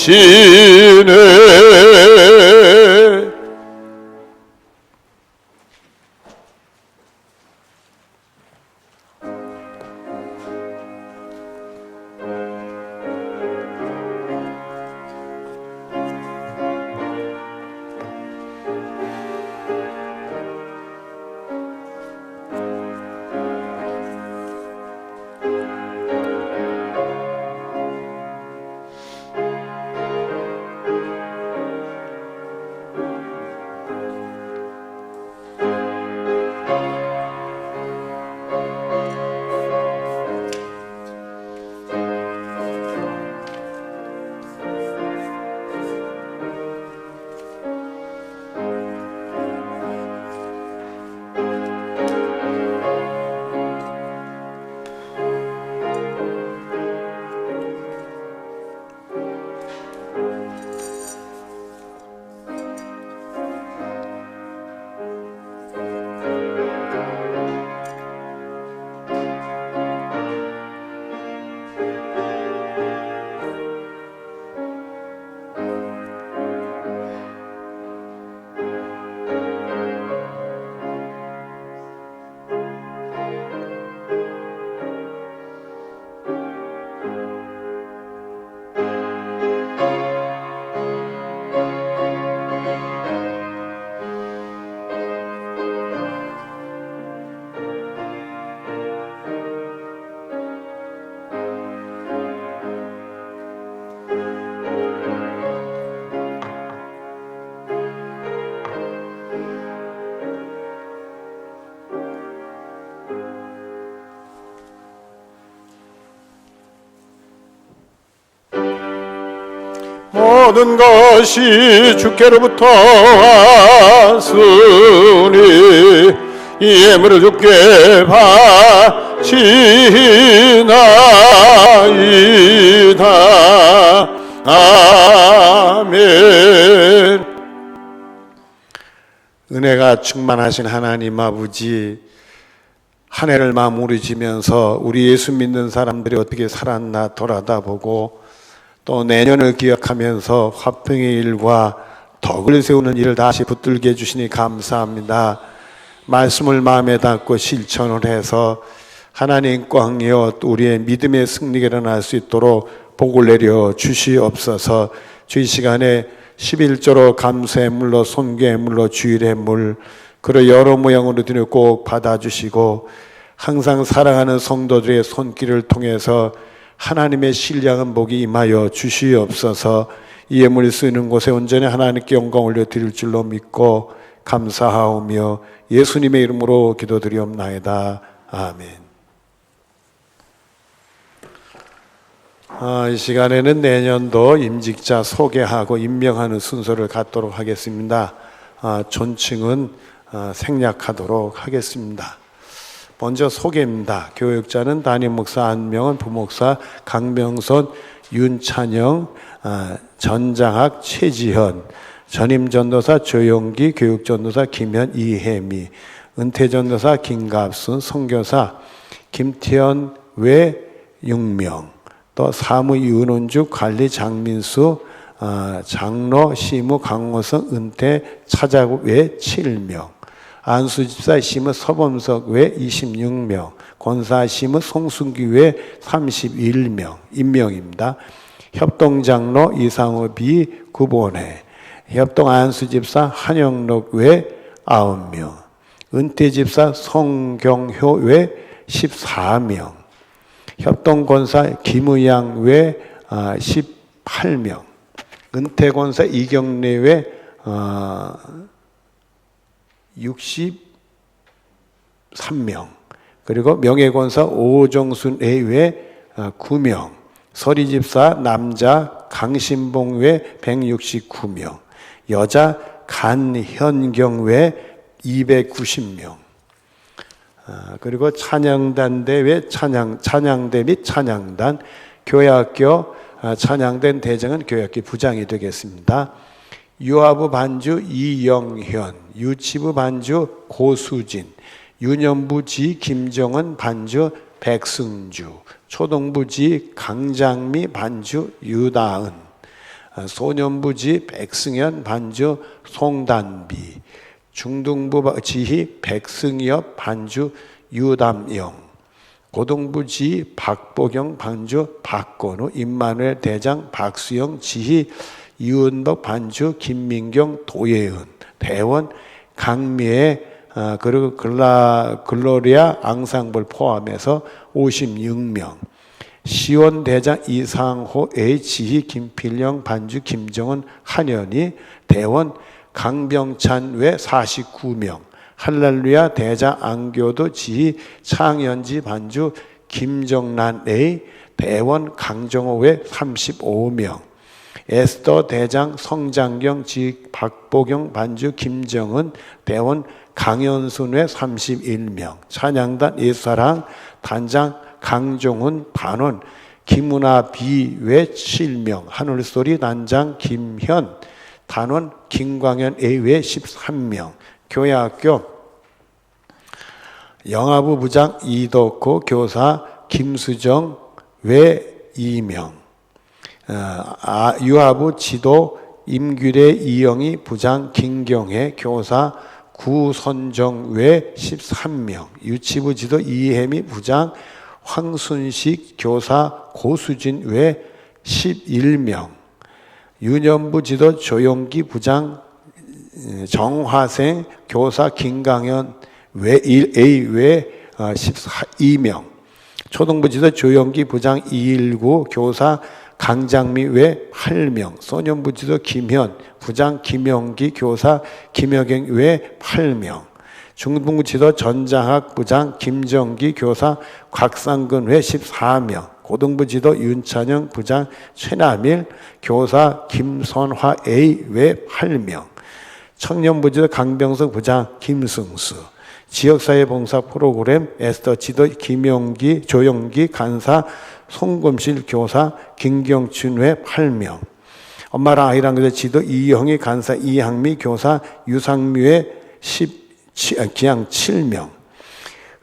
모든 것이 주께로부터 왔으니 이 예물을 주께 바치나이다. 아멘. 은혜가 충만하신 하나님 아버지, 한 해를 마무리 지면서 우리 예수 믿는 사람들이 어떻게 살았나 돌아다보고 또 내년을 기억하면서 화평의 일과 덕을 세우는 일을 다시 붙들게 해주시니 감사합니다. 말씀을 마음에 담고 실천을 해서 하나님 꽝이여 우리의 믿음의 승리가 일어날 수 있도록 복을 내려 주시옵소서. 주의 시간에 11조로 감사의 물로 손괴의 물로 주일의 물 그리고 여러 모양으로 드려 꼭 받아주시고 항상 사랑하는 성도들의 손길을 통해서 하나님의 신령한 복이 임하여 주시옵소서. 이 예물이 쓰이는 곳에 온전히 하나님께 영광 올려드릴 줄로 믿고 감사하오며 예수님의 이름으로 기도드리옵나이다. 아멘. 이 시간에는 내년도 임직자 소개하고 임명하는 순서를 갖도록 하겠습니다. 존칭은 생략하도록 하겠습니다. 먼저 소개입니다. 교육자는 담임 목사 안명은, 부목사 강명선, 윤찬영, 전장학 최지현, 전임전도사 조용기, 교육전도사 김현, 이혜미, 은퇴전도사 김갑순, 선교사 김태현, 외 6명, 또 사무 윤은주, 관리 장민수, 장로 시무 강호성, 은퇴 차자국 외 7명, 안수집사 시무 서범석 외 26명, 권사 시무 송순기 외 31명, 임명입니다. 협동장로 이상호비 구본회, 협동 안수집사 한영록 외 9명, 은퇴집사 송경효 외 14명, 협동권사 김의양 외 18명, 은퇴권사 이경래 외 63명, 그리고 명예권사 오정순 외 9명, 서리집사 남자 강신봉 외 169명, 여자 간현경 외 290명, 그리고 찬양단대 외 찬양대 및 찬양단, 교회학교 찬양단 대장은 교회학교 부장이 되겠습니다. 유아부 반주 이영현, 유치부 반주 고수진, 유년부지 김정은 반주 백승주, 초동부지 강장미 반주 유다은, 소년부지 백승현 반주 송단비, 중등부 지희 백승엽 반주 유담영, 고등부지 박보경 반주 박건우, 임마누엘 대장 박수영, 지희 이은복 반주 김민경 도예은, 대원 강미애, 그리고 글로리아 앙상블 포함해서 56명, 시원 대장 이상호 지희 김필영 반주 김정은 한현희, 대원 강병찬 외 49명, 할렐루야 대장 안교도 지희 창현지 반주 김정란 대원 강정호 외 35명, 에스더 대장 성장경 지 박보경 반주 김정은, 대원 강현순 외 31명, 찬양단 예사랑 단장 강종훈 단원, 김은아 비 외 7명, 하늘소리 단장 김현, 단원 김광현 A 외 13명, 교회학교 영아부 부장 이덕호, 교사 김수정 외 2명, 유아부 지도 임규래 이영희 부장 김경혜, 교사 구선정 외 13명, 유치부 지도 이혜미 부장 황순식, 교사 고수진 외 11명, 유년부 지도 조용기 부장 정화생, 교사 김강현 외 1A 외 12명, 초등부 지도 조용기 부장 219, 교사 강장미 외 8명, 소년부 지도 김현 부장 김영기, 교사 김여경 외 8명, 중등부 지도 전장학 부장 김정기, 교사 곽상근 외 14명, 고등부 지도 윤찬영 부장 최남일, 교사 김선화 A 외 8명, 청년부 지도 강병석 부장 김승수, 지역사회봉사 프로그램 에스더 지도 김용기, 조용기, 간사 송금실, 교사 김경춘 외 8명, 엄마랑 아이랑 그저 지도 이형희, 간사 이항미, 교사 유상미 외 기양 7명,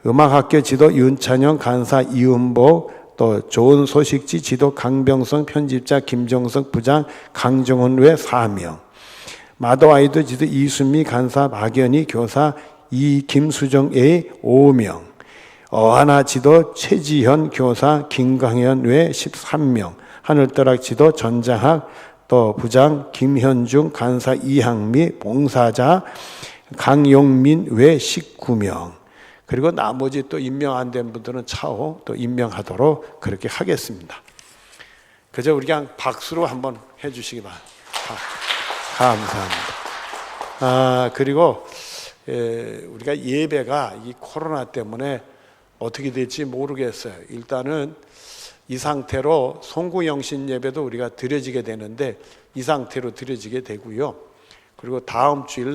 음악학교 지도 윤찬영, 간사 이은복, 또 좋은 소식지 지도 강병성, 편집자 김정석 부장 강정훈 외 4명, 마도아이도 지도 이순미, 간사 박연희, 교사 김수정 A 5명, 어하나 지도 최지현, 교사 김강현 외 13명, 하늘떠락 지도 전장학 또 부장 김현중, 간사 이항미, 봉사자 강용민 외 19명, 그리고 나머지 또 임명 안 된 분들은 차후 또 임명하도록 그렇게 하겠습니다. 그저 우리 그냥 박수로 한번 해주시기 바랍니다. 감사합니다. 그리고 우리가 예배가 이 코로나 때문에 어떻게 될지 모르겠어요. 일단은 이 상태로 송구영신 예배도 우리가 드려지게 되는데 이 상태로 드려지게 되고요. 그리고 다음 주일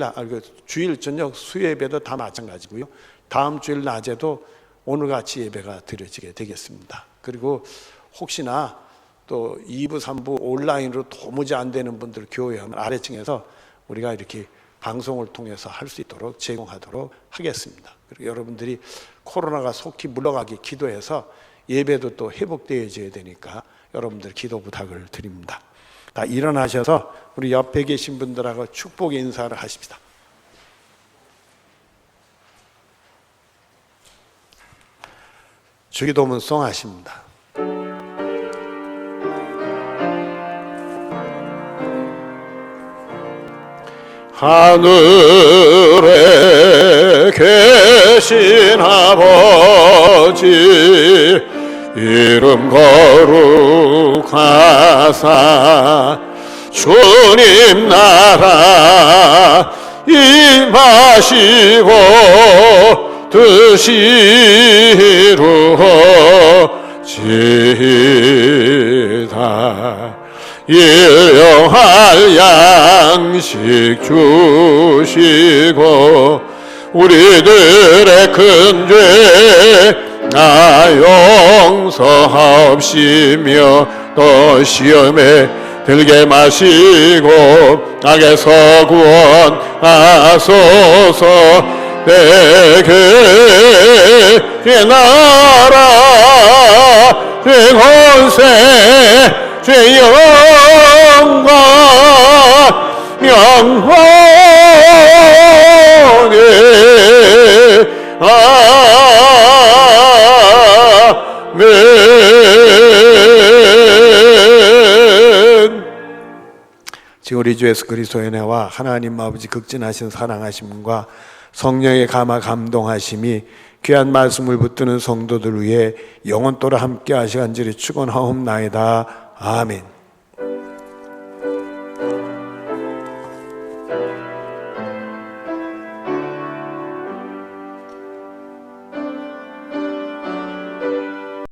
주일 저녁 수예배도 다 마찬가지고요. 다음 주일 낮에도 오늘같이 예배가 드려지게 되겠습니다. 그리고 혹시나 또 2부, 3부 온라인으로 도무지 안 되는 분들 교회 아래층에서 우리가 이렇게 방송을 통해서 할 수 있도록 제공하도록 하겠습니다. 그리고 여러분들이 코로나가 속히 물러가기 기도해서 예배도 또 회복되어져야 되니까 여러분들 기도 부탁을 드립니다. 다 일어나셔서 우리 옆에 계신 분들하고 축복의 인사를 하십시다. 주기도문송 하십니다. 하늘에 계신 아버지 이름 거룩하사 주님 나라 임하시고 뜻이 이루어지다 일용할 양식 주시고 우리들의 큰 죄 용서하옵시며 또 시험에 들게 마시고 악에서 구원하소서 내게 그 나라 그 권세 그 영광 영원히 아멘. 지금 우리 주 예수 그리스도의 은혜와 하나님 아버지 극진하신 사랑하심과 성령의 감화 감동하심이 귀한 말씀을 붙드는 성도들 위해 영원토록 함께 하시간절히 축원하옵나이다. 아멘.